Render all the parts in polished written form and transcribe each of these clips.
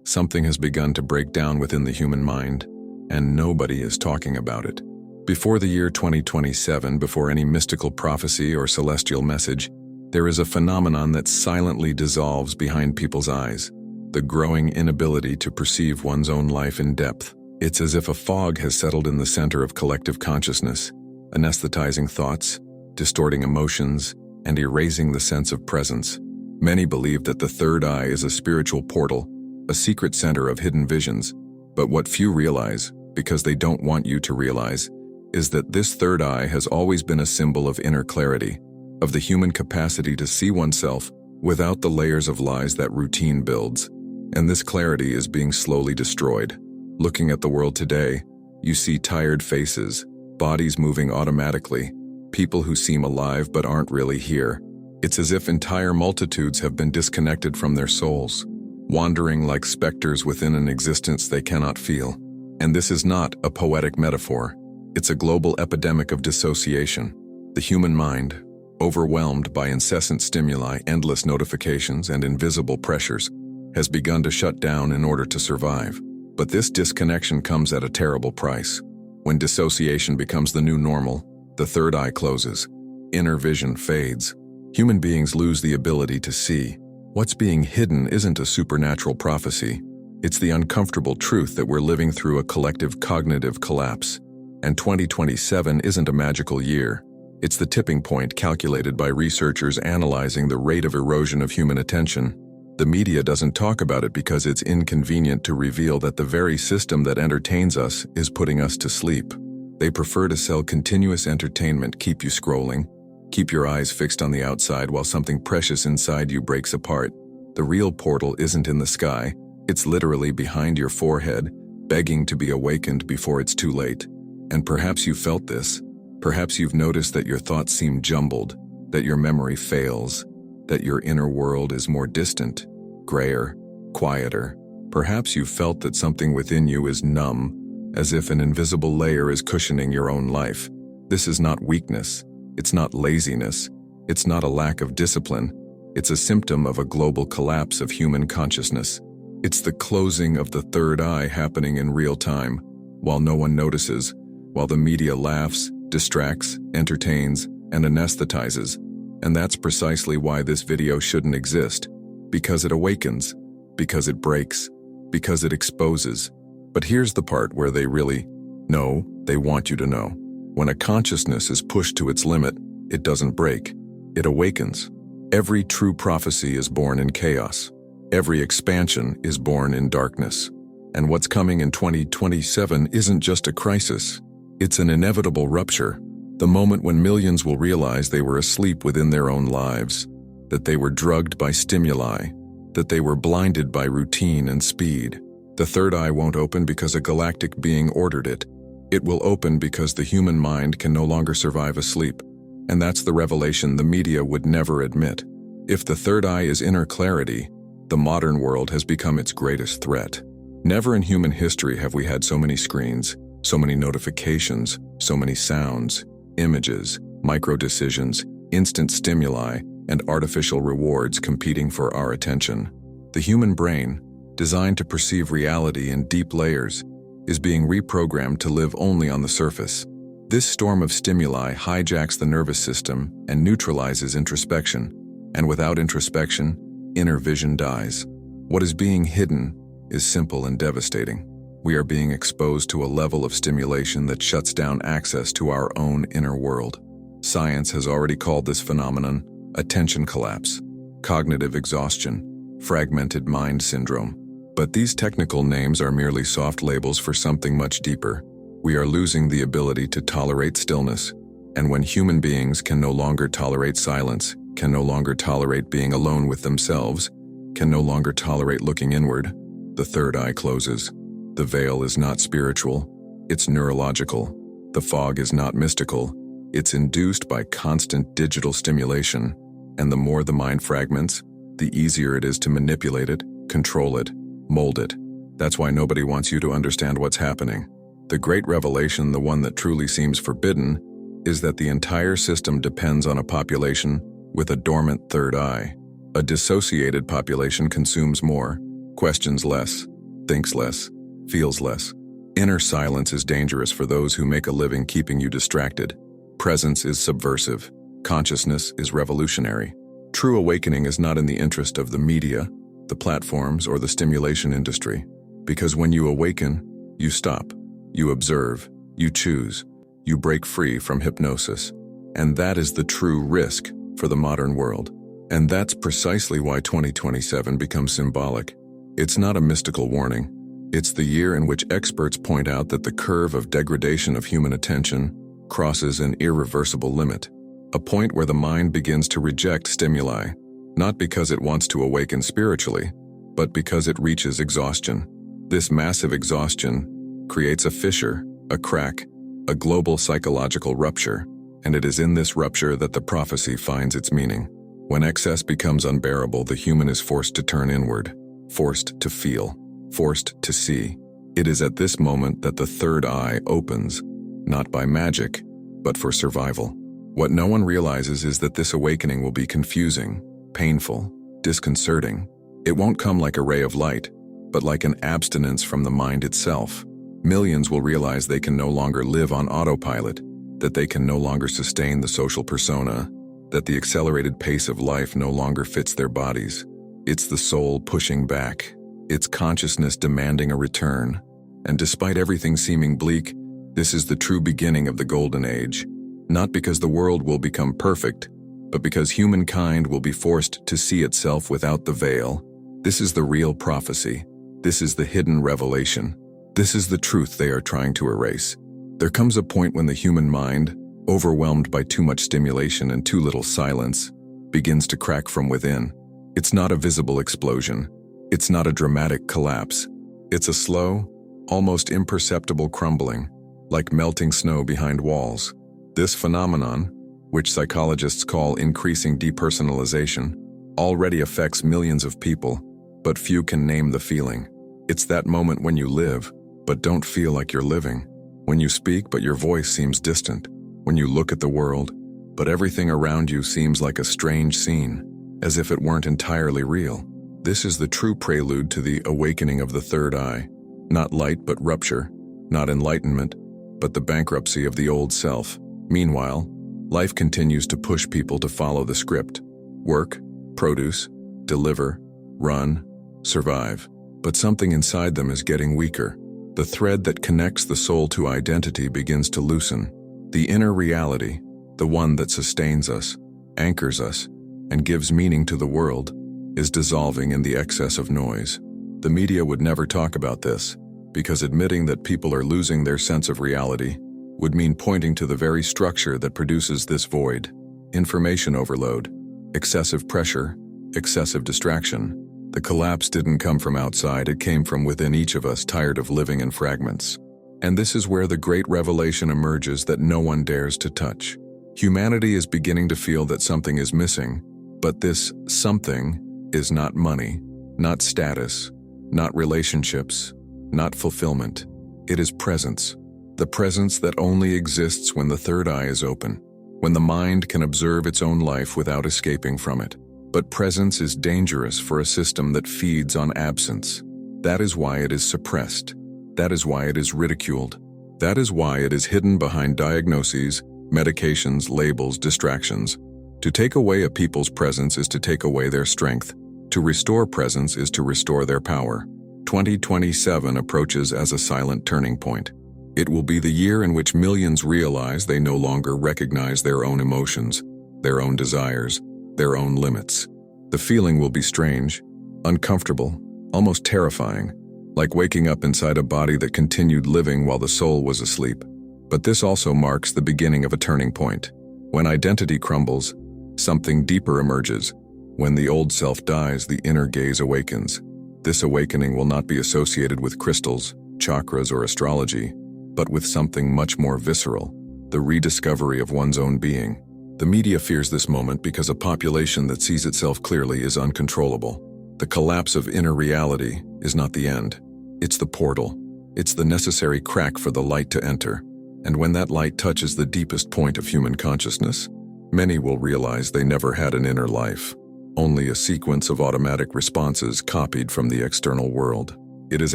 Something has begun to break down within the human mind, and nobody is talking about it. Before the year 2027, before any mystical prophecy or celestial message, there is a phenomenon that silently dissolves behind people's eyes: the growing inability to perceive one's own life in depth. It's as if a fog has settled in the center of collective consciousness, anesthetizing thoughts, distorting emotions, and erasing the sense of presence. Many believe that the third eye is a spiritual portal, a secret center of hidden visions. But what few realize, because they don't want you to realize, is that this third eye has always been a symbol of inner clarity, of the human capacity to see oneself without the layers of lies that routine builds. And this clarity is being slowly destroyed. Looking at the world today, you see tired faces, bodies moving automatically, people who seem alive but aren't really here. It's as if entire multitudes have been disconnected from their souls, wandering like specters within an existence they cannot feel. And this is not a poetic metaphor. It's a global epidemic of dissociation. The human mind, overwhelmed by incessant stimuli, endless notifications, and invisible pressures, has begun to shut down in order to survive. But this disconnection comes at a terrible price. When dissociation becomes the new normal, the third eye closes. Inner vision fades. Human beings lose the ability to see. What's being hidden isn't a supernatural prophecy. It's the uncomfortable truth that we're living through a collective cognitive collapse. And 2027 isn't a magical year. It's the tipping point calculated by researchers analyzing the rate of erosion of human attention. The media doesn't talk about it because it's inconvenient to reveal that the very system that entertains us is putting us to sleep. They prefer to sell continuous entertainment, keep you scrolling, keep your eyes fixed on the outside while something precious inside you breaks apart. The real portal isn't in the sky. It's literally behind your forehead, begging to be awakened before it's too late. And perhaps you felt this. Perhaps you've noticed that your thoughts seem jumbled, that your memory fails, that your inner world is more distant, grayer, quieter. Perhaps you've felt that something within you is numb, as if an invisible layer is cushioning your own life. This is not weakness. It's not laziness. It's not a lack of discipline. It's a symptom of a global collapse of human consciousness. It's the closing of the third eye happening in real time, while no one notices, while the media laughs, distracts, entertains, and anesthetizes. And that's precisely why this video shouldn't exist. Because it awakens, because it breaks, because it exposes. But here's the part where they want you to know. When a consciousness is pushed to its limit, it doesn't break, it awakens. Every true prophecy is born in chaos. Every expansion is born in darkness. And what's coming in 2027 isn't just a crisis. It's an inevitable rupture. The moment when millions will realize they were asleep within their own lives, that they were drugged by stimuli, that they were blinded by routine and speed. The third eye won't open because a galactic being ordered it. It will open because the human mind can no longer survive asleep. And that's the revelation the media would never admit. If the third eye is inner clarity, the modern world has become its greatest threat. Never in human history have we had so many screens, so many notifications, so many sounds, images, micro-decisions, instant stimuli, and artificial rewards competing for our attention. The human brain, designed to perceive reality in deep layers, is being reprogrammed to live only on the surface. This storm of stimuli hijacks the nervous system and neutralizes introspection. And without introspection, inner vision dies. What is being hidden is simple and devastating. We are being exposed to a level of stimulation that shuts down access to our own inner world. Science has already called this phenomenon attention collapse, cognitive exhaustion, fragmented mind syndrome. But these technical names are merely soft labels for something much deeper. We are losing the ability to tolerate stillness. And when human beings can no longer tolerate silence, can no longer tolerate being alone with themselves, can no longer tolerate looking inward, the third eye closes. The veil is not spiritual, it's neurological. The fog is not mystical, it's induced by constant digital stimulation. And the more the mind fragments, the easier it is to manipulate it, control it, mold it. That's why nobody wants you to understand what's happening. The great revelation, the one that truly seems forbidden, is that the entire system depends on a population with a dormant third eye. A dissociated population consumes more, questions less, thinks less, feels less. Inner silence is dangerous for those who make a living keeping you distracted. Presence is subversive. Consciousness is revolutionary. True awakening is not in the interest of the media, the platforms, or the stimulation industry. Because when you awaken, you stop, you observe, you choose, you break free from hypnosis. And that is the true risk for the modern world. And that's precisely why 2027 becomes symbolic. It's not a mystical warning. It's the year in which experts point out that the curve of degradation of human attention crosses an irreversible limit, a point where the mind begins to reject stimuli, not because it wants to awaken spiritually, but because it reaches exhaustion. This massive exhaustion creates a fissure, a crack, a global psychological rupture, and it is in this rupture that the prophecy finds its meaning. When excess becomes unbearable, the human is forced to turn inward, forced to feel, forced to see. It is at this moment that the third eye opens, not by magic, but for survival. What no one realizes is that this awakening will be confusing, painful, disconcerting. It won't come like a ray of light, but like an abstinence from the mind itself. Millions will realize they can no longer live on autopilot, that they can no longer sustain the social persona, that the accelerated pace of life no longer fits their bodies. It's the soul pushing back. It's consciousness demanding a return. And despite everything seeming bleak, this is the true beginning of the golden age. Not because the world will become perfect, but because humankind will be forced to see itself without the veil. This is the real prophecy. This is the hidden revelation. This is the truth they are trying to erase. There comes a point when the human mind, overwhelmed by too much stimulation and too little silence, begins to crack from within. It's not a visible explosion. It's not a dramatic collapse. It's a slow, almost imperceptible crumbling, like melting snow behind walls. This phenomenon, which psychologists call increasing depersonalization, already affects millions of people, but few can name the feeling. It's that moment when you live, but don't feel like you're living. When you speak, but your voice seems distant. When you look at the world, but everything around you seems like a strange scene, as if it weren't entirely real. This is the true prelude to the awakening of the third eye. Not light, but rupture. Not enlightenment, but the bankruptcy of the old self. Meanwhile, life continues to push people to follow the script. Work, produce, deliver, run, survive. But something inside them is getting weaker. The thread that connects the soul to identity begins to loosen. The inner reality, the one that sustains us, anchors us, and gives meaning to the world, is dissolving in the excess of noise. The media would never talk about this, because admitting that people are losing their sense of reality would mean pointing to the very structure that produces this void. Information overload, excessive pressure, excessive distraction. The collapse didn't come from outside, it came from within each of us, tired of living in fragments. And this is where the great revelation emerges that no one dares to touch. Humanity is beginning to feel that something is missing, but this something is not money, not status, not relationships, not fulfillment. It is presence. The presence that only exists when the third eye is open, when the mind can observe its own life without escaping from it. But presence is dangerous for a system that feeds on absence. That is why it is suppressed. That is why it is ridiculed. That is why it is hidden behind diagnoses, medications, labels, distractions. To take away a people's presence is to take away their strength. To restore presence is to restore their power. 2027 approaches as a silent turning point. It will be the year in which millions realize they no longer recognize their own emotions, their own desires, their own limits. The feeling will be strange, uncomfortable, almost terrifying, like waking up inside a body that continued living while the soul was asleep. But this also marks the beginning of a turning point. When identity crumbles, something deeper emerges. When the old self dies, the inner gaze awakens. This awakening will not be associated with crystals, chakras, or astrology, but with something much more visceral, the rediscovery of one's own being. The media fears this moment because a population that sees itself clearly is uncontrollable. The collapse of inner reality is not the end. It's the portal. It's the necessary crack for the light to enter. And when that light touches the deepest point of human consciousness, many will realize they never had an inner life, only a sequence of automatic responses copied from the external world. It is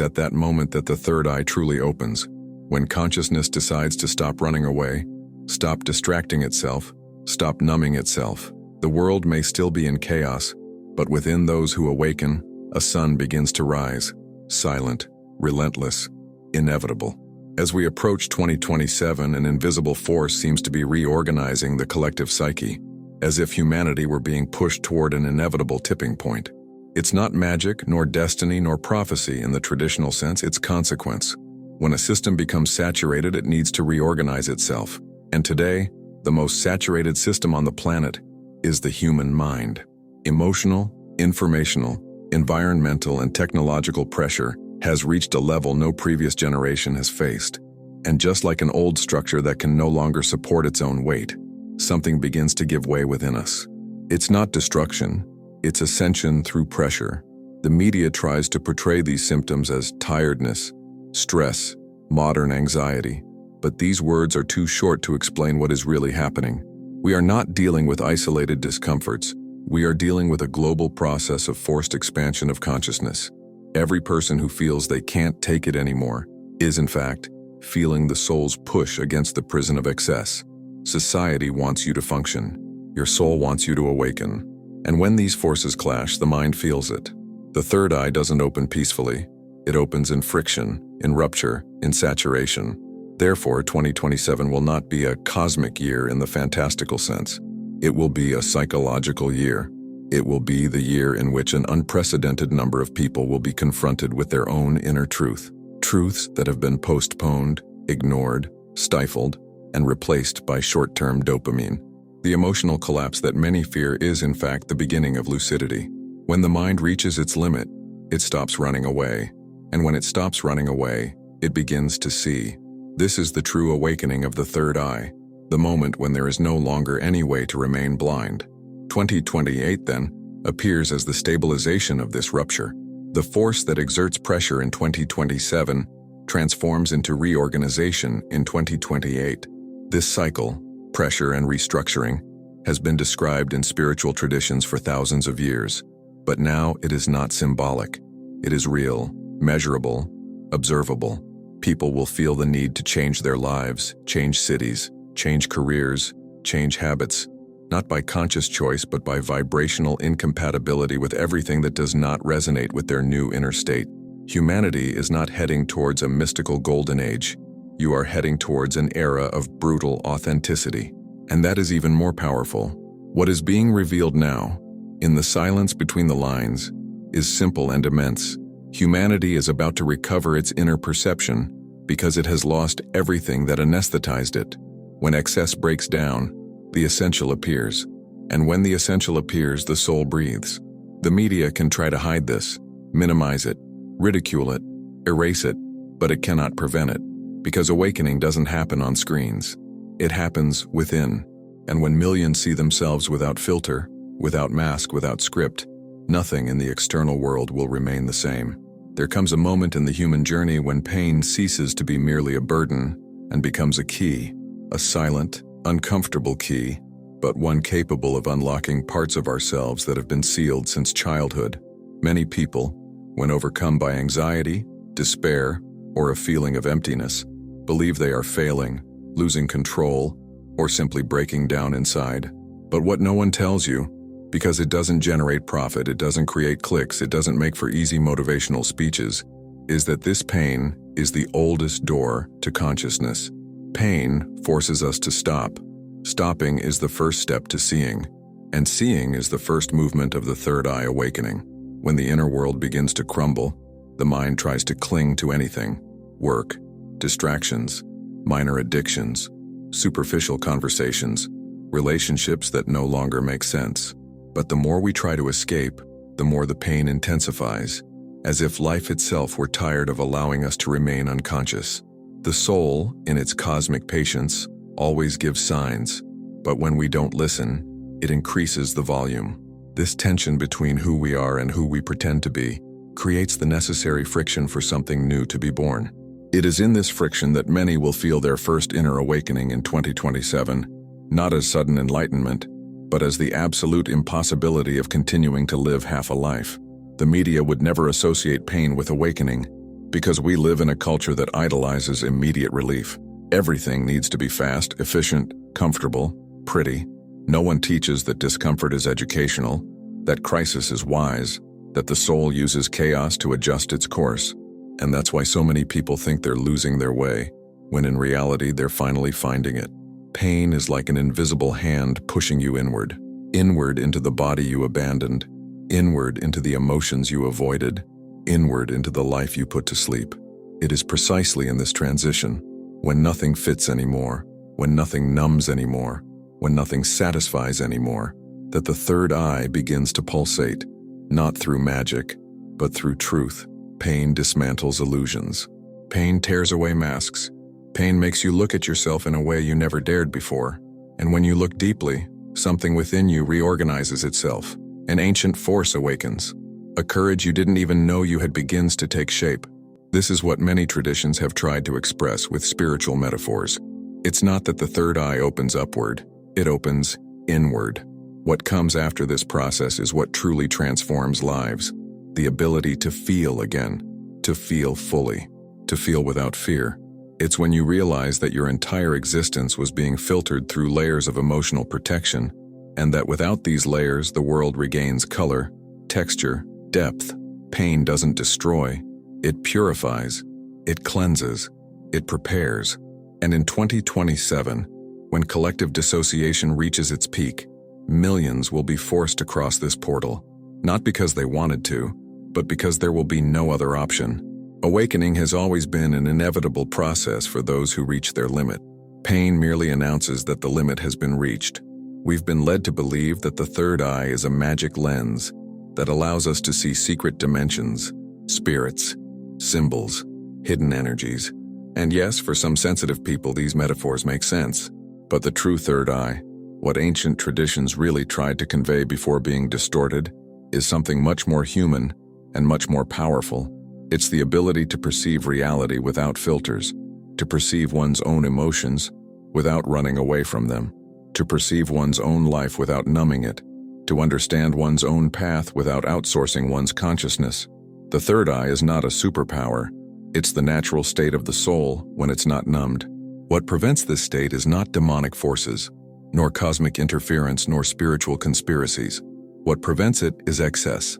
at that moment that the third eye truly opens, when consciousness decides to stop running away, stop distracting itself, stop numbing itself. The world may still be in chaos, but within those who awaken, a sun begins to rise, silent, relentless, inevitable. As we approach 2027, an invisible force seems to be reorganizing the collective psyche, as if humanity were being pushed toward an inevitable tipping point. It's not magic, nor destiny, nor prophecy in the traditional sense, it's consequence. When a system becomes saturated, it needs to reorganize itself. And today, the most saturated system on the planet is the human mind. Emotional, informational, environmental, and technological pressure has reached a level no previous generation has faced. And just like an old structure that can no longer support its own weight, something begins to give way within us. It's not destruction, it's ascension through pressure. The media tries to portray these symptoms as tiredness, stress, modern anxiety, but these words are too short to explain what is really happening. We are not dealing with isolated discomforts. We are dealing with a global process of forced expansion of consciousness. Every person who feels they can't take it anymore is, in fact, feeling the soul's push against the prison of excess. Society wants you to function. Your soul wants you to awaken. And when these forces clash, the mind feels it. The third eye doesn't open peacefully. It opens in friction, in rupture, in saturation. Therefore, 2027 will not be a cosmic year in the fantastical sense. It will be a psychological year. It will be the year in which an unprecedented number of people will be confronted with their own inner truth. Truths that have been postponed, ignored, stifled, and replaced by short-term dopamine. The emotional collapse that many fear is, in fact, the beginning of lucidity. When the mind reaches its limit, it stops running away. And when it stops running away, it begins to see. This is the true awakening of the third eye, the moment when there is no longer any way to remain blind. 2028, then, appears as the stabilization of this rupture. The force that exerts pressure in 2027 transforms into reorganization in 2028. This cycle, pressure and restructuring, has been described in spiritual traditions for thousands of years. But now it is not symbolic. It is real, measurable, observable. People will feel the need to change their lives, change cities, change careers, change habits, not by conscious choice but by vibrational incompatibility with everything that does not resonate with their new inner state. Humanity is not heading towards a mystical golden age. You are heading towards an era of brutal authenticity. And that is even more powerful. What is being revealed now, in the silence between the lines, is simple and immense. Humanity is about to recover its inner perception because it has lost everything that anesthetized it. When excess breaks down, the essential appears. And when the essential appears, the soul breathes. The media can try to hide this, minimize it, ridicule it, erase it, but it cannot prevent it. Because awakening doesn't happen on screens. It happens within. And when millions see themselves without filter, without mask, without script, nothing in the external world will remain the same. There comes a moment in the human journey when pain ceases to be merely a burden and becomes a key, a silent, uncomfortable key, but one capable of unlocking parts of ourselves that have been sealed since childhood. Many people, when overcome by anxiety, despair, or a feeling of emptiness, believe they are failing, losing control, or simply breaking down inside. But what no one tells you, because it doesn't generate profit, it doesn't create clicks, it doesn't make for easy motivational speeches, is that this pain is the oldest door to consciousness. Pain forces us to stop. Stopping is the first step to seeing, and seeing is the first movement of the third eye awakening. When the inner world begins to crumble, the mind tries to cling to anything: work, distractions, minor addictions, superficial conversations, relationships that no longer make sense. But the more we try to escape, the more the pain intensifies, as if life itself were tired of allowing us to remain unconscious. The soul, in its cosmic patience, always gives signs, but when we don't listen, it increases the volume. This tension between who we are and who we pretend to be creates the necessary friction for something new to be born. It is in this friction that many will feel their first inner awakening in 2027, not as sudden enlightenment, but as the absolute impossibility of continuing to live half a life. The media would never associate pain with awakening. Because we live in a culture that idolizes immediate relief. Everything needs to be fast, efficient, comfortable, pretty. No one teaches that discomfort is educational, that crisis is wise, that the soul uses chaos to adjust its course. And that's why so many people think they're losing their way, when in reality they're finally finding it. Pain is like an invisible hand pushing you inward into the body you abandoned, inward into the emotions you avoided, inward into the life you put to sleep. It is precisely in this transition, when nothing fits anymore, when nothing numbs anymore, when nothing satisfies anymore, that the third eye begins to pulsate, not through magic, but through truth. Pain dismantles illusions. Pain tears away masks. Pain makes you look at yourself in a way you never dared before. And when you look deeply, something within you reorganizes itself. An ancient force awakens. A courage you didn't even know you had begins to take shape. This is what many traditions have tried to express with spiritual metaphors. It's not that the third eye opens upward, it opens inward. What comes after this process is what truly transforms lives. The ability to feel again, to feel fully, to feel without fear. It's when you realize that your entire existence was being filtered through layers of emotional protection, and that without these layers the world regains color, texture, depth. Pain doesn't destroy, it purifies, it cleanses, it prepares. And in 2027, when collective dissociation reaches its peak, millions will be forced to cross this portal, not because they wanted to, but because there will be no other option. Awakening has always been an inevitable process for those who reach their limit. Pain merely announces that the limit has been reached. We've been led to believe that the third eye is a magic lens that allows us to see secret dimensions, spirits, symbols, hidden energies. And yes, for some sensitive people, these metaphors make sense. But the true third eye, what ancient traditions really tried to convey before being distorted, is something much more human and much more powerful. It's the ability to perceive reality without filters, to perceive one's own emotions without running away from them, to perceive one's own life without numbing it, to understand one's own path without outsourcing one's consciousness. The third eye is not a superpower. It's the natural state of the soul when it's not numbed. What prevents this state is not demonic forces, nor cosmic interference, nor spiritual conspiracies. What prevents it is excess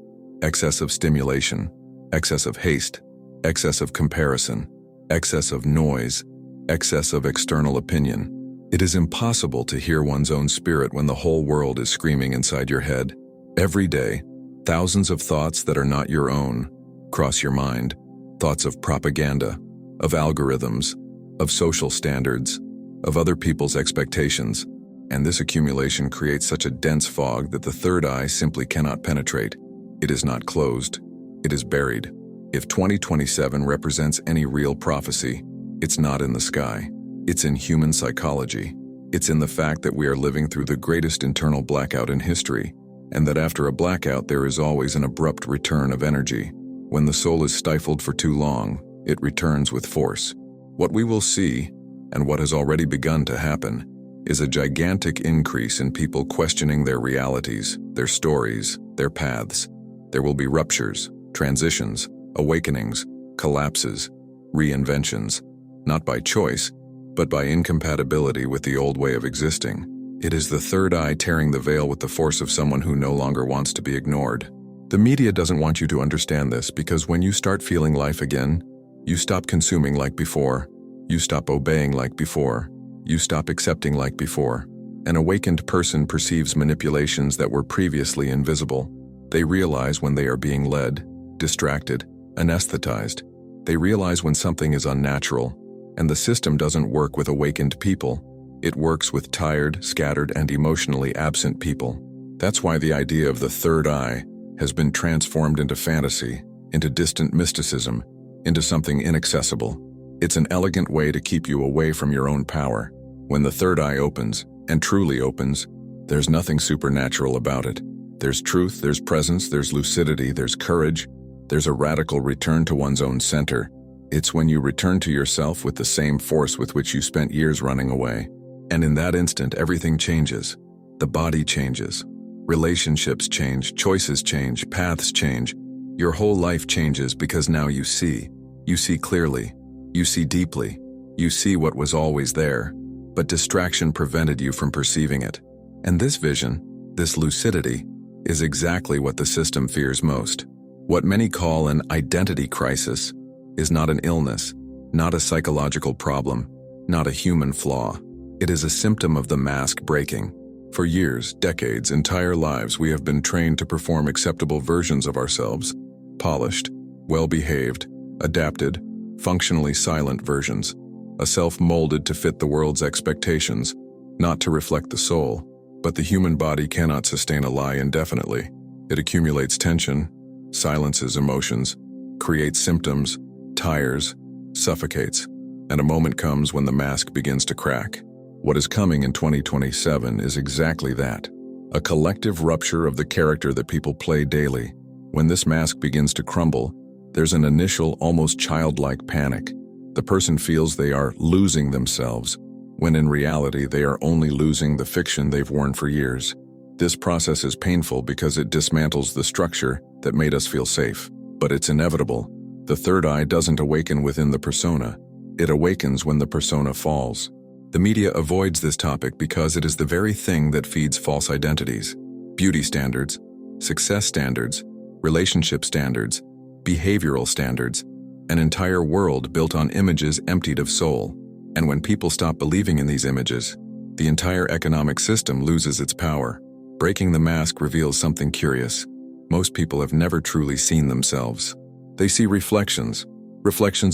of stimulation, excess of haste, excess of comparison, excess of noise, excess of external opinion. It is impossible to hear one's own spirit when the whole world is screaming inside your head. Every day, thousands of thoughts that are not your own cross your mind. Thoughts of propaganda, of algorithms, of social standards, of other people's expectations. And this accumulation creates such a dense fog that the third eye simply cannot penetrate. It is not closed. It is buried. If 2027 represents any real prophecy, it's not in the sky. It's in human psychology. It's in the fact that we are living through the greatest internal blackout in history, and that after a blackout there is always an abrupt return of energy. When the soul is stifled for too long, it returns with force. What we will see, and what has already begun to happen, is a gigantic increase in people questioning their realities, their stories, their paths. There will be ruptures, transitions, awakenings, collapses, reinventions, not by choice, but by incompatibility with the old way of existing. It is the third eye tearing the veil with the force of someone who no longer wants to be ignored. The media doesn't want you to understand this because when you start feeling life again, you stop consuming like before, you stop obeying like before, you stop accepting like before. An awakened person perceives manipulations that were previously invisible. They realize when they are being led, distracted, anesthetized. They realize when something is unnatural, and the system doesn't work with awakened people. It works with tired, scattered, and emotionally absent people. That's why the idea of the third eye has been transformed into fantasy, into distant mysticism, into something inaccessible. It's an elegant way to keep you away from your own power. When the third eye opens, and truly opens, there's nothing supernatural about it. There's truth, there's presence, there's lucidity, there's courage, there's a radical return to one's own center. It's when you return to yourself with the same force with which you spent years running away. And in that instant, everything changes. The body changes. Relationships change, choices change, paths change. Your whole life changes because now you see. You see clearly. You see deeply. You see what was always there, but distraction prevented you from perceiving it. And this vision, this lucidity, is exactly what the system fears most. What many call an identity crisis is not an illness, not a psychological problem, not a human flaw. It is a symptom of the mask breaking. For years, decades, entire lives, we have been trained to perform acceptable versions of ourselves, polished, well-behaved, adapted, functionally silent versions, a self molded to fit the world's expectations, not to reflect the soul. But the human body cannot sustain a lie indefinitely. It accumulates tension, silences emotions, creates symptoms, tires, suffocates, and a moment comes when the mask begins to crack. What is coming in 2027 is exactly that, a collective rupture of the character that people play daily. When this mask begins to crumble, there's an initial, almost childlike panic. The person feels they are losing themselves, when in reality they are only losing the fiction they've worn for years. This process is painful because it dismantles the structure that made us feel safe. But it's inevitable. The third eye doesn't awaken within the persona. It awakens when the persona falls. The media avoids this topic because it is the very thing that feeds false identities. Beauty standards, success standards, relationship standards, behavioral standards, an entire world built on images emptied of soul. And when people stop believing in these images, the entire economic system loses its power. Breaking the mask reveals something curious. Most people have never truly seen themselves. They see reflections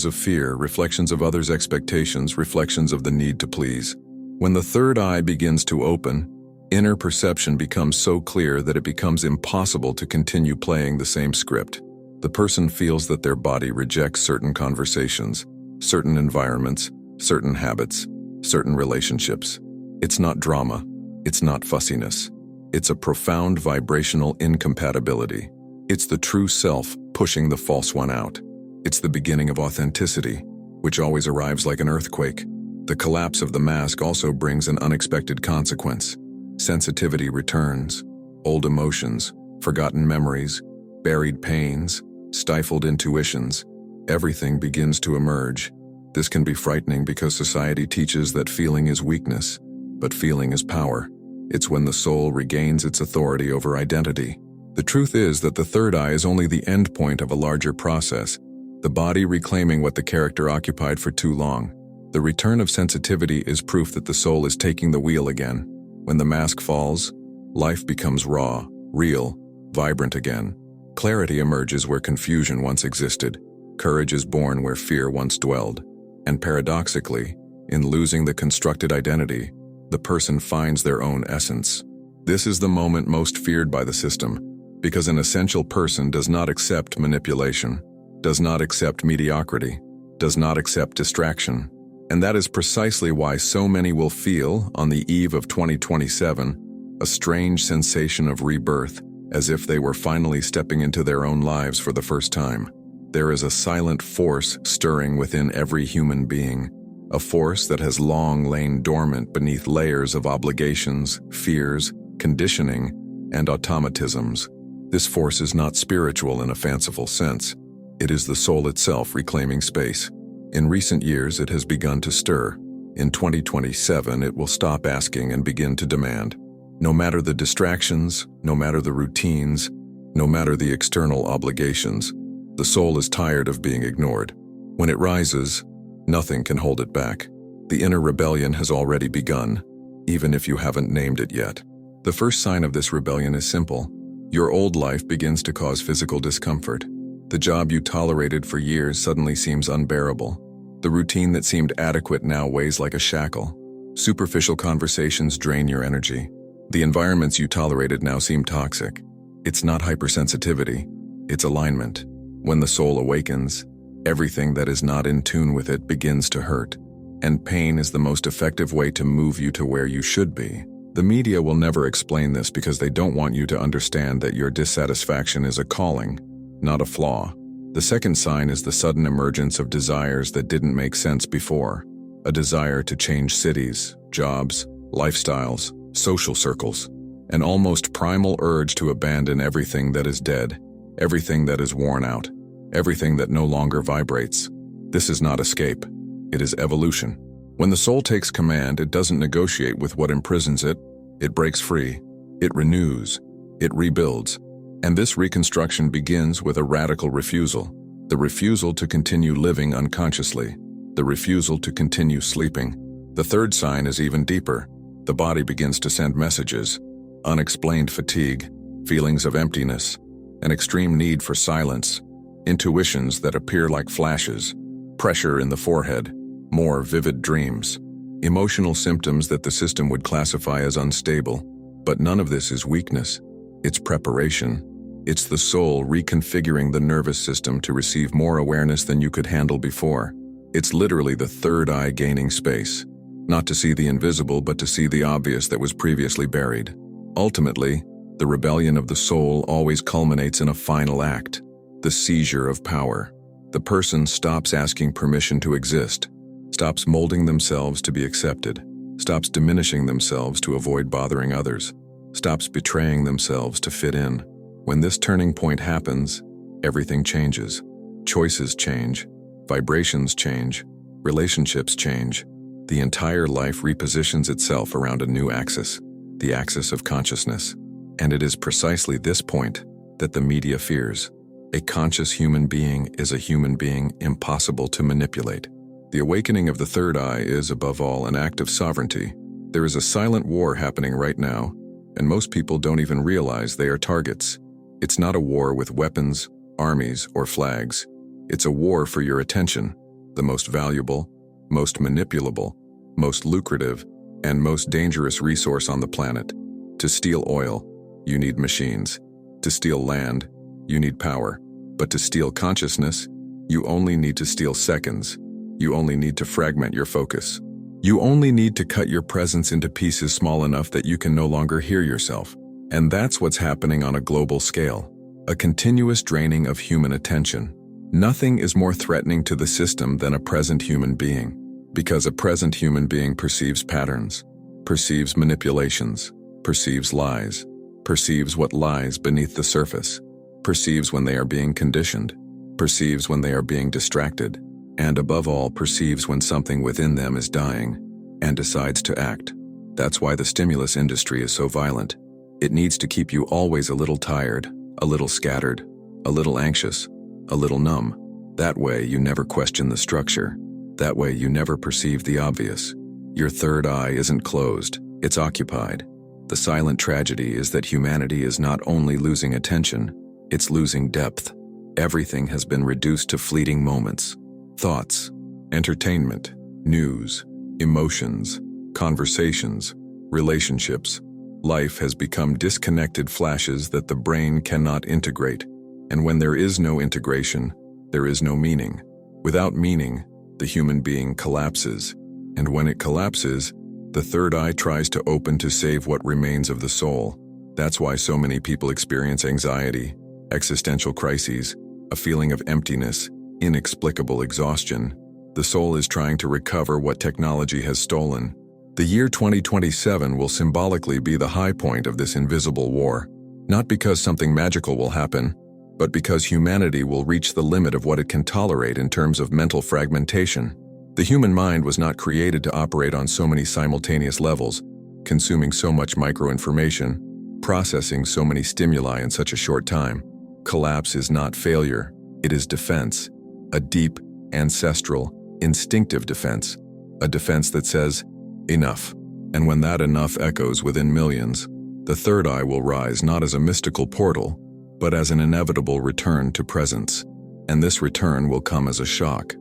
of fear, reflections of others' expectations, reflections of the need to please. When the third eye begins to open, inner perception becomes so clear that it becomes impossible to continue playing the same script. The person feels that their body rejects certain conversations, certain environments, certain habits, certain relationships. It's not drama. It's not fussiness. It's a profound vibrational incompatibility. It's the true self pushing the false one out. It's the beginning of authenticity, which always arrives like an earthquake. The collapse of the mask also brings an unexpected consequence. Sensitivity returns. Old emotions, forgotten memories, buried pains, stifled intuitions. Everything begins to emerge. This can be frightening because society teaches that feeling is weakness, but feeling is power. It's when the soul regains its authority over identity. The truth is that the third eye is only the end point of a larger process, the body reclaiming what the character occupied for too long. The return of sensitivity is proof that the soul is taking the wheel again. When the mask falls, life becomes raw, real, vibrant again. Clarity emerges where confusion once existed. Courage is born where fear once dwelled. And paradoxically, in losing the constructed identity, the person finds their own essence. This is the moment most feared by the system, because an essential person does not accept manipulation, does not accept mediocrity, does not accept distraction. And that is precisely why so many will feel, on the eve of 2027, a strange sensation of rebirth, as if they were finally stepping into their own lives for the first time. There is a silent force stirring within every human being, a force that has long lain dormant beneath layers of obligations, fears, conditioning, and automatisms. This force is not spiritual in a fanciful sense. It is the soul itself reclaiming space. In recent years, it has begun to stir. In 2027, it will stop asking and begin to demand. No matter the distractions, no matter the routines, no matter the external obligations, the soul is tired of being ignored. When it rises, nothing can hold it back. The inner rebellion has already begun, even if you haven't named it yet. The first sign of this rebellion is simple. Your old life begins to cause physical discomfort. The job you tolerated for years suddenly seems unbearable. The routine that seemed adequate now weighs like a shackle. Superficial conversations drain your energy. The environments you tolerated now seem toxic. It's not hypersensitivity, it's alignment. When the soul awakens, everything that is not in tune with it begins to hurt. And pain is the most effective way to move you to where you should be. The media will never explain this because they don't want you to understand that your dissatisfaction is a calling, not a flaw. The second sign is the sudden emergence of desires that didn't make sense before. A desire to change cities, jobs, lifestyles, social circles. An almost primal urge to abandon everything that is dead, everything that is worn out, everything that no longer vibrates. This is not escape. It is evolution. When the soul takes command, it doesn't negotiate with what imprisons it. It breaks free. It renews. It rebuilds. And this reconstruction begins with a radical refusal. The refusal to continue living unconsciously. The refusal to continue sleeping. The third sign is even deeper. The body begins to send messages. Unexplained fatigue, feelings of emptiness, an extreme need for silence, intuitions that appear like flashes, pressure in the forehead, more vivid dreams, emotional symptoms that the system would classify as unstable. But none of this is weakness. It's preparation. It's the soul reconfiguring the nervous system to receive more awareness than you could handle before. It's literally the third eye gaining space, not to see the invisible, but to see the obvious that was previously buried. Ultimately, the rebellion of the soul always culminates in a final act, the seizure of power. The person stops asking permission to exist, stops molding themselves to be accepted, stops diminishing themselves to avoid bothering others, stops betraying themselves to fit in. When this turning point happens, everything changes. Choices change, vibrations change, relationships change. The entire life repositions itself around a new axis, the axis of consciousness. And it is precisely this point that the media fears. A conscious human being is a human being impossible to manipulate. The awakening of the third eye is, above all, an act of sovereignty. There is a silent war happening right now, and most people don't even realize they are targets. It's not a war with weapons, armies, or flags. It's a war for your attention, the most valuable, most manipulable, most lucrative, and most dangerous resource on the planet. To steal oil, you need machines. To steal land, you need power. But to steal consciousness, you only need to steal seconds. You only need to fragment your focus. You only need to cut your presence into pieces small enough that you can no longer hear yourself. And that's what's happening on a global scale. A continuous draining of human attention. Nothing is more threatening to the system than a present human being. Because a present human being perceives patterns, perceives manipulations, perceives lies, perceives what lies beneath the surface, perceives when they are being conditioned, perceives when they are being distracted, and above all perceives when something within them is dying, and decides to act. That's why the stimulus industry is so violent. It needs to keep you always a little tired, a little scattered, a little anxious, a little numb. That way you never question the structure. That way you never perceive the obvious. Your third eye isn't closed, it's occupied. The silent tragedy is that humanity is not only losing attention, it's losing depth. Everything has been reduced to fleeting moments. Thoughts, entertainment, news, emotions, conversations, relationships. Life has become disconnected flashes that the brain cannot integrate. And when there is no integration, there is no meaning. Without meaning, the human being collapses. And when it collapses, the third eye tries to open to save what remains of the soul. That's why so many people experience anxiety, existential crises, a feeling of emptiness, inexplicable exhaustion. The soul is trying to recover what technology has stolen. The year 2027 will symbolically be the high point of this invisible war, not because something magical will happen, but because humanity will reach the limit of what it can tolerate in terms of mental fragmentation. The human mind was not created to operate on so many simultaneous levels, consuming so much microinformation, processing so many stimuli in such a short time. Collapse is not failure, it is defense, a deep, ancestral, instinctive defense, a defense that says, enough. And when that enough echoes within millions, the third eye will rise not as a mystical portal, but as an inevitable return to presence. And this return will come as a shock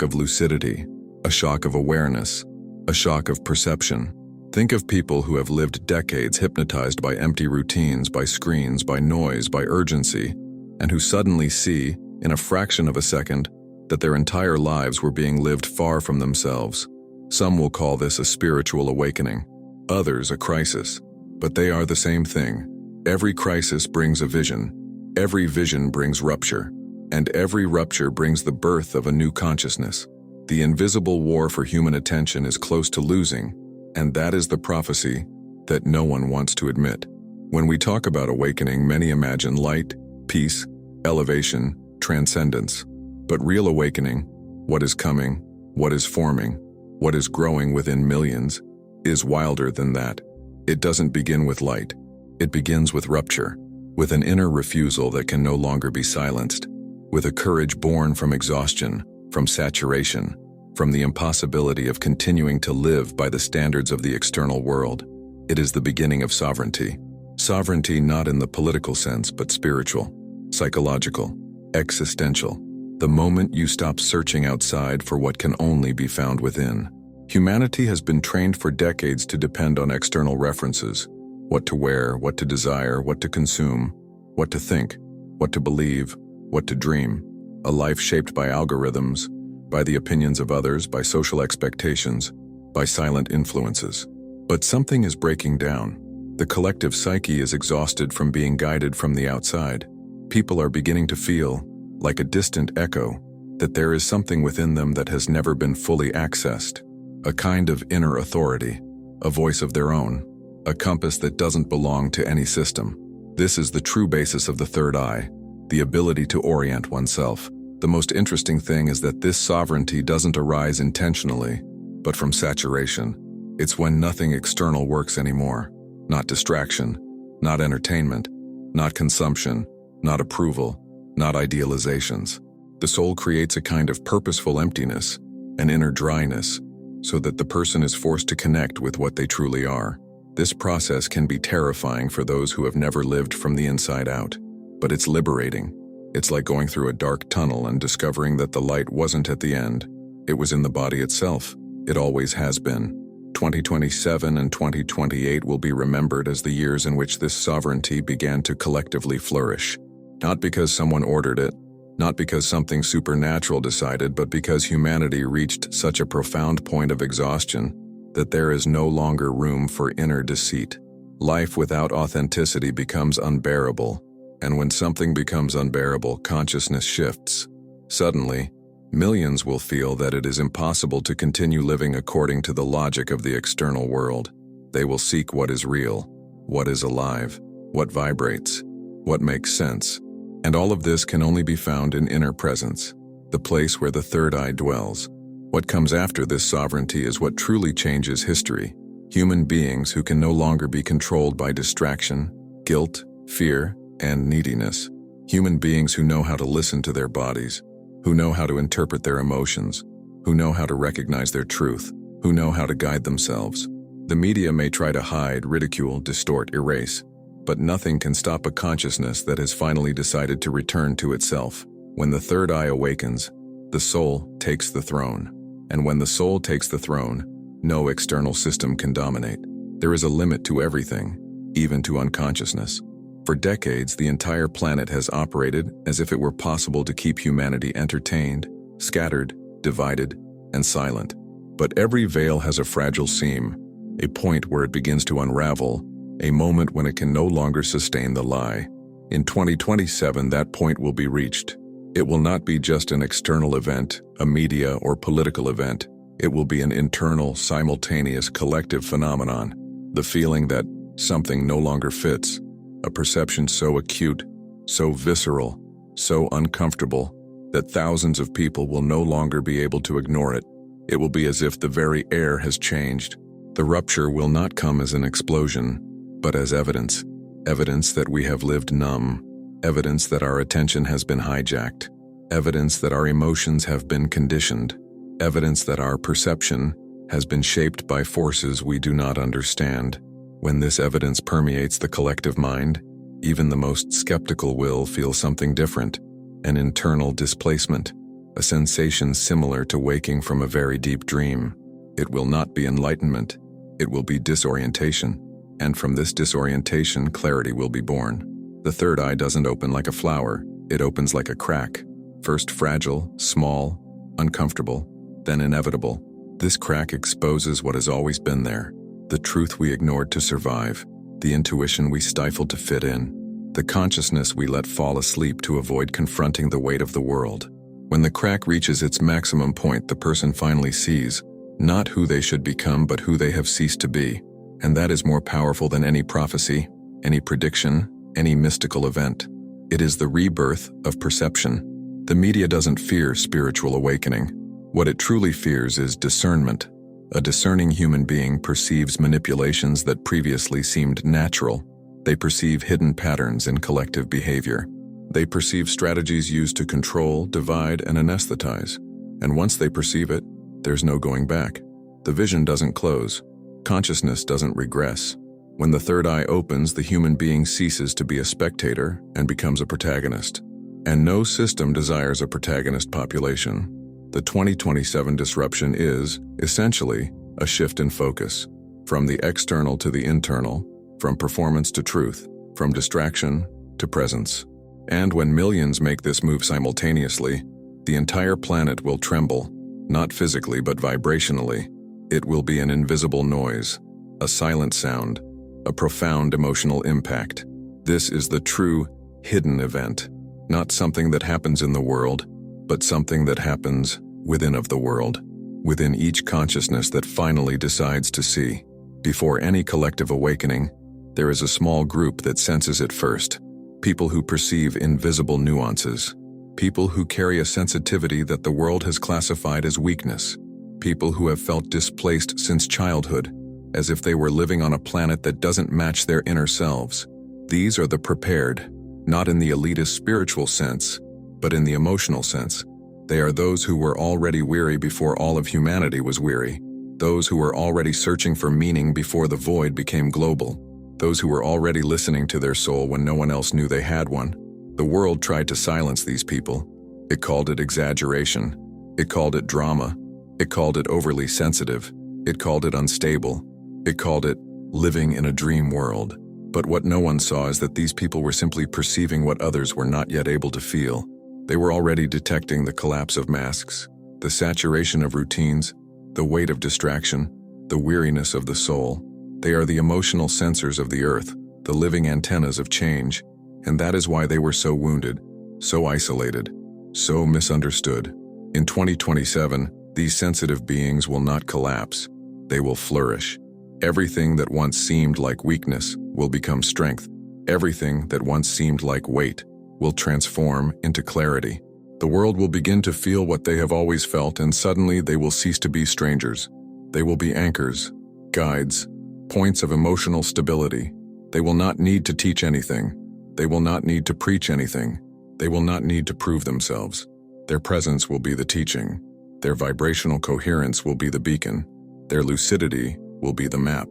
of lucidity, a shock of awareness, a shock of perception. Think of people who have lived decades hypnotized by empty routines, by screens, by noise, by urgency, and who suddenly see, in a fraction of a second, that their entire lives were being lived far from themselves. Some will call this a spiritual awakening, others a crisis, but they are the same thing. Every crisis brings a vision, every vision brings rupture, and every rupture brings the birth of a new consciousness. The invisible war for human attention is close to losing, and that is the prophecy that no one wants to admit. When we talk about awakening, many imagine light, peace, elevation, transcendence. But real awakening, What is coming, what is forming, what is growing within millions, is wilder than that. It doesn't begin with light. It begins with rupture, with an inner refusal that can no longer be silenced, with a courage born from exhaustion, from saturation, from the impossibility of continuing to live by the standards of the external world. It is the beginning of sovereignty. Sovereignty not in the political sense, but spiritual, psychological, existential. The moment you stop searching outside for what can only be found within. Humanity has been trained for decades to depend on external references. What to wear, what to desire, what to consume, what to think, what to believe, what to dream. A life shaped by algorithms, by the opinions of others, by social expectations, by silent influences. But something is breaking down. The collective psyche is exhausted from being guided from the outside. People are beginning to feel, like a distant echo, that there is something within them that has never been fully accessed. A kind of inner authority, a voice of their own, a compass that doesn't belong to any system. This is the true basis of the third eye, the ability to orient oneself. The most interesting thing is that this sovereignty doesn't arise intentionally, but from saturation. It's when nothing external works anymore. Not distraction, not entertainment, not consumption, not approval, not idealizations. The soul creates a kind of purposeful emptiness, an inner dryness, so that the person is forced to connect with what they truly are. This process can be terrifying for those who have never lived from the inside out, but it's liberating. It's like going through a dark tunnel and discovering that the light wasn't at the end. It was in the body itself. It always has been. 2027 and 2028 will be remembered as the years in which this sovereignty began to collectively flourish. Not because someone ordered it, not because something supernatural decided, but because humanity reached such a profound point of exhaustion that there is no longer room for inner deceit. Life without authenticity becomes unbearable, and when something becomes unbearable, consciousness shifts. Suddenly, millions will feel that it is impossible to continue living according to the logic of the external world. They will seek what is real, what is alive, what vibrates, what makes sense. And all of this can only be found in inner presence, the place where the third eye dwells. What comes after this sovereignty is what truly changes history. Human beings who can no longer be controlled by distraction, guilt, fear, and neediness. Human beings who know how to listen to their bodies, who know how to interpret their emotions, who know how to recognize their truth, who know how to guide themselves. The media may try to hide, ridicule, distort, erase, but nothing can stop a consciousness that has finally decided to return to itself. When the third eye awakens, the soul takes the throne. And when the soul takes the throne, no external system can dominate. There is a limit to everything, even to unconsciousness. For decades, the entire planet has operated as if it were possible to keep humanity entertained, scattered, divided, and silent. But every veil has a fragile seam, a point where it begins to unravel, a moment when it can no longer sustain the lie. In 2027, that point will be reached. It will not be just an external event, a media or political event. It will be an internal, simultaneous, collective phenomenon. The feeling that something no longer fits, a perception so acute, so visceral, so uncomfortable, that thousands of people will no longer be able to ignore it. It will be as if the very air has changed. The rupture will not come as an explosion, but as evidence. Evidence that we have lived numb. Evidence that our attention has been hijacked. Evidence that our emotions have been conditioned. Evidence that our perception has been shaped by forces we do not understand. When this evidence permeates the collective mind, even the most skeptical will feel something different, an internal displacement, a sensation similar to waking from a very deep dream. It will not be enlightenment, it will be disorientation, and from this disorientation, clarity will be born. The third eye doesn't open like a flower, it opens like a crack, first fragile, small, uncomfortable, then inevitable. This crack exposes what has always been there, the truth we ignored to survive, the intuition we stifled to fit in, the consciousness we let fall asleep to avoid confronting the weight of the world. When the crack reaches its maximum point, the person finally sees, not who they should become, but who they have ceased to be. And that is more powerful than any prophecy, any prediction, any mystical event. It is the rebirth of perception. The media doesn't fear spiritual awakening. What it truly fears is discernment. A discerning human being perceives manipulations that previously seemed natural. They perceive hidden patterns in collective behavior. They perceive strategies used to control, divide, and anesthetize. And once they perceive it, there's no going back. The vision doesn't close. Consciousness doesn't regress. When the third eye opens, the human being ceases to be a spectator and becomes a protagonist. And no system desires a protagonist population. The 2027 disruption is, essentially, a shift in focus. From the external to the internal, from performance to truth, from distraction to presence. And when millions make this move simultaneously, the entire planet will tremble, not physically but vibrationally. It will be an invisible noise, a silent sound, a profound emotional impact. This is the true, hidden event, not something that happens in the world, but something that happens within of the world, within each consciousness that finally decides to see. Before any collective awakening, there is a small group that senses it first. People who perceive invisible nuances. People who carry a sensitivity that the world has classified as weakness. People who have felt displaced since childhood, as if they were living on a planet that doesn't match their inner selves. These are the prepared, not in the elitist spiritual sense, but in the emotional sense. They are those who were already weary before all of humanity was weary. Those who were already searching for meaning before the void became global. Those who were already listening to their soul when no one else knew they had one. The world tried to silence these people. It called it exaggeration. It called it drama. It called it overly sensitive. It called it unstable. It called it living in a dream world. But what no one saw is that these people were simply perceiving what others were not yet able to feel. They were already detecting the collapse of masks, the saturation of routines, the weight of distraction, the weariness of the soul. They are the emotional sensors of the earth, the living antennas of change, and that is why they were so wounded, so isolated, so misunderstood. In 2027, these sensitive beings will not collapse. They will flourish. Everything that once seemed like weakness will become strength. Everything that once seemed like weight will transform into clarity. The world will begin to feel what they have always felt, and suddenly they will cease to be strangers. They will be anchors, guides, points of emotional stability. They will not need to teach anything. They will not need to preach anything. They will not need to prove themselves. Their presence will be the teaching. Their vibrational coherence will be the beacon. Their lucidity will be the map.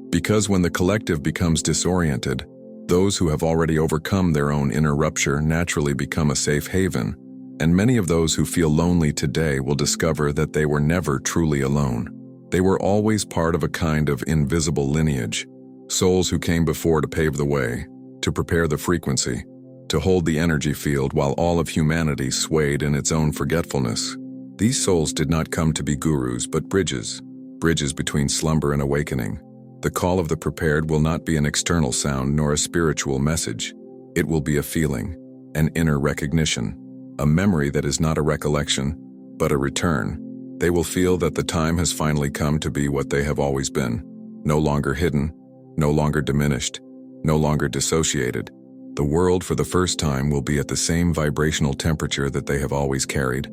Because when the collective becomes disoriented, those who have already overcome their own inner rupture naturally become a safe haven, and many of those who feel lonely today will discover that they were never truly alone. They were always part of a kind of invisible lineage, souls who came before to pave the way, to prepare the frequency, to hold the energy field while all of humanity swayed in its own forgetfulness. These souls did not come to be gurus but bridges between slumber and awakening. The call of the prepared will not be an external sound nor a spiritual message. It will be a feeling, an inner recognition, a memory that is not a recollection, but a return. They will feel that the time has finally come to be what they have always been, no longer hidden, no longer diminished, no longer dissociated. The world for the first time will be at the same vibrational temperature that they have always carried,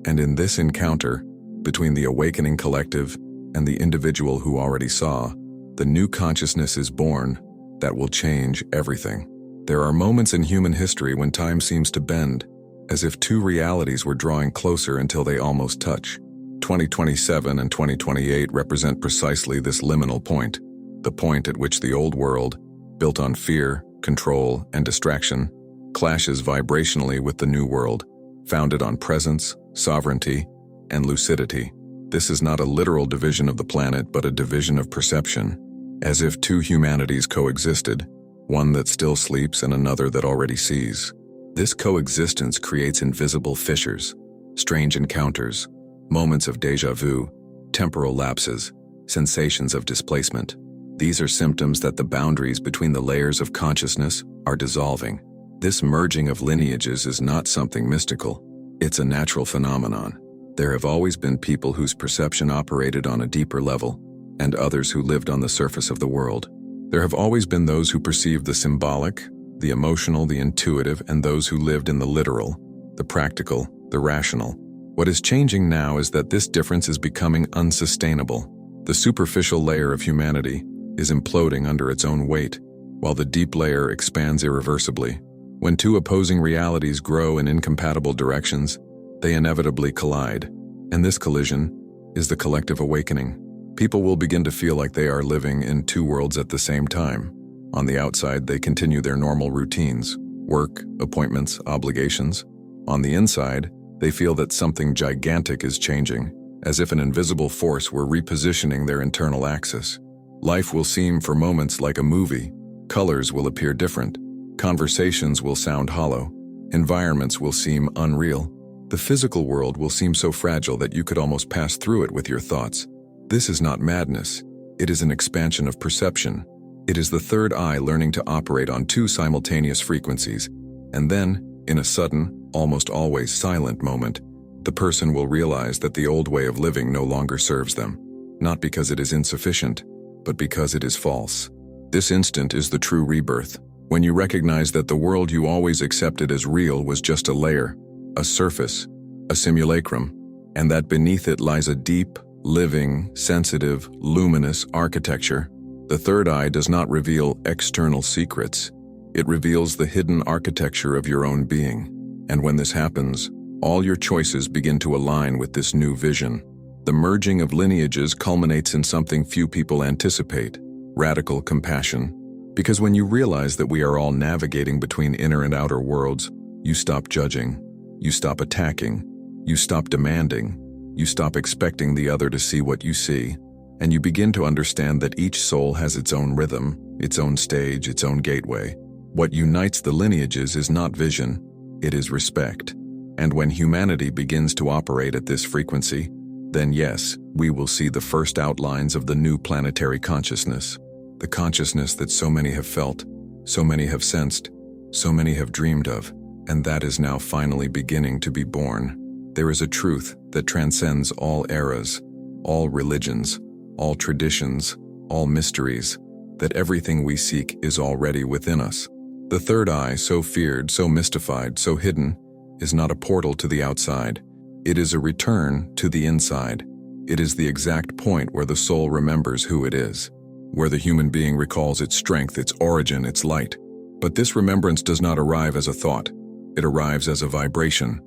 and in this encounter, between the awakening collective and the individual who already saw, the new consciousness is born that will change everything. There are moments in human history when time seems to bend, as if two realities were drawing closer until they almost touch. 2027 and 2028 represent precisely this liminal point, the point at which the old world, built on fear, control, and distraction, clashes vibrationally with the new world, founded on presence, sovereignty, and lucidity. This is not a literal division of the planet, but a division of perception, as if two humanities coexisted, one that still sleeps and another that already sees. This coexistence creates invisible fissures, strange encounters, moments of déjà vu, temporal lapses, sensations of displacement. These are symptoms that the boundaries between the layers of consciousness are dissolving. This merging of lineages is not something mystical. It's a natural phenomenon. There have always been people whose perception operated on a deeper level, and others who lived on the surface of the world. There have always been those who perceived the symbolic, the emotional, the intuitive, and those who lived in the literal, the practical, the rational. What is changing now is that this difference is becoming unsustainable. The superficial layer of humanity is imploding under its own weight, while the deep layer expands irreversibly. When two opposing realities grow in incompatible directions, they inevitably collide, and this collision is the collective awakening. People will begin to feel like they are living in two worlds at the same time. On the outside, they continue their normal routines, work, appointments, obligations. On the inside, they feel that something gigantic is changing, as if an invisible force were repositioning their internal axis. Life will seem for moments like a movie. Colors will appear different. Conversations will sound hollow. Environments will seem unreal. The physical world will seem so fragile that you could almost pass through it with your thoughts. This is not madness. It is an expansion of perception. It is the third eye learning to operate on two simultaneous frequencies. And then, in a sudden, almost always silent moment, the person will realize that the old way of living no longer serves them. Not because it is insufficient, but because it is false. This instant is the true rebirth, when you recognize that the world you always accepted as real was just a layer, a surface, a simulacrum, and that beneath it lies a deep, living, sensitive, luminous architecture. The third eye does not reveal external secrets. It reveals the hidden architecture of your own being. And when this happens, all your choices begin to align with this new vision. The merging of lineages culminates in something few people anticipate: radical compassion. Because when you realize that we are all navigating between inner and outer worlds, you stop judging, you stop attacking, you stop demanding, you stop expecting the other to see what you see, and you begin to understand that each soul has its own rhythm, its own stage, its own gateway. What unites the lineages is not vision, it is respect. And when humanity begins to operate at this frequency, then yes, we will see the first outlines of the new planetary consciousness. The consciousness that so many have felt, so many have sensed, so many have dreamed of, and that is now finally beginning to be born. There is a truth that transcends all eras, all religions, all traditions, all mysteries, that everything we seek is already within us. The third eye, so feared, so mystified, so hidden, is not a portal to the outside. It is a return to the inside. It is the exact point where the soul remembers who it is, where the human being recalls its strength, its origin, its light. But this remembrance does not arrive as a thought. It arrives as a vibration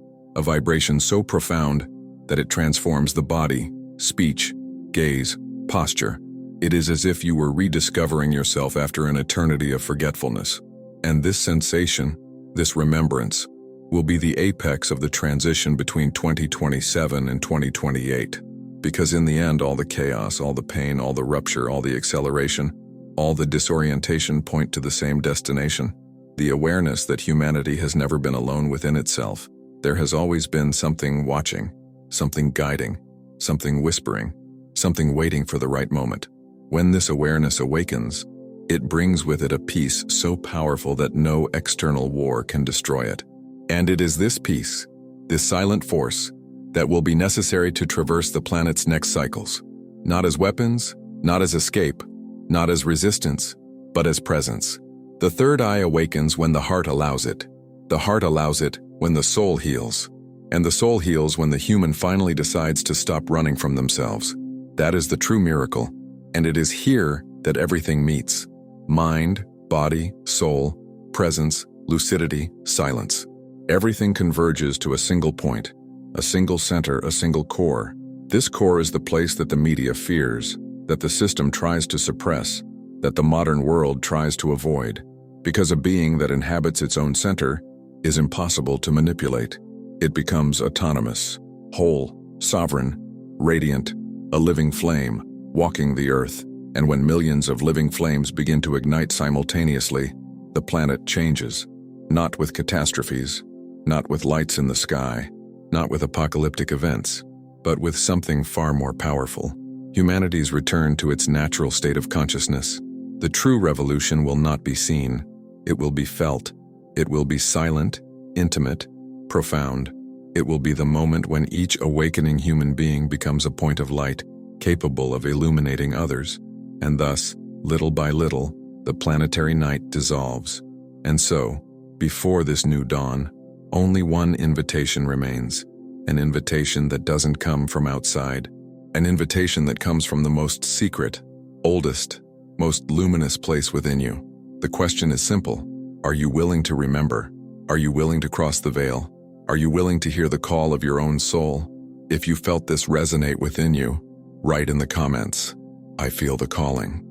so profound that it transforms the body, speech, gaze, posture. It is as if you were rediscovering yourself after an eternity of forgetfulness. And this sensation, this remembrance, will be the apex of the transition between 2027 and 2028. Because in the end, all the chaos, all the pain, all the rupture, all the acceleration, all the disorientation point to the same destination: the awareness that humanity has never been alone within itself. There has always been something watching, something guiding, something whispering, something waiting for the right moment. When this awareness awakens, it brings with it a peace so powerful that no external war can destroy it. And it is this peace, this silent force, that will be necessary to traverse the planet's next cycles. Not as weapons, not as escape, not as resistance, but as presence. The third eye awakens when the heart allows it. The heart allows it when the soul heals. And the soul heals when the human finally decides to stop running from themselves. That is the true miracle. And it is here that everything meets: mind, body, soul, presence, lucidity, silence. Everything converges to a single point, a single center, a single core. This core is the place that the media fears, that the system tries to suppress, that the modern world tries to avoid. Because a being that inhabits its own center is impossible to manipulate. It becomes autonomous, whole, sovereign, radiant, a living flame, walking the earth. And when millions of living flames begin to ignite simultaneously, the planet changes. Not with catastrophes, not with lights in the sky, not with apocalyptic events, but with something far more powerful: humanity's return to its natural state of consciousness. The true revolution will not be seen. It will be felt. It will be silent, intimate, profound. It will be the moment when each awakening human being becomes a point of light, capable of illuminating others. And thus, little by little, the planetary night dissolves. And so, before this new dawn, only one invitation remains: an invitation that doesn't come from outside, an invitation that comes from the most secret, oldest, most luminous place within you. The question is simple. Are you willing to remember? Are you willing to cross the veil? Are you willing to hear the call of your own soul? If you felt this resonate within you, write in the comments, "I feel the calling."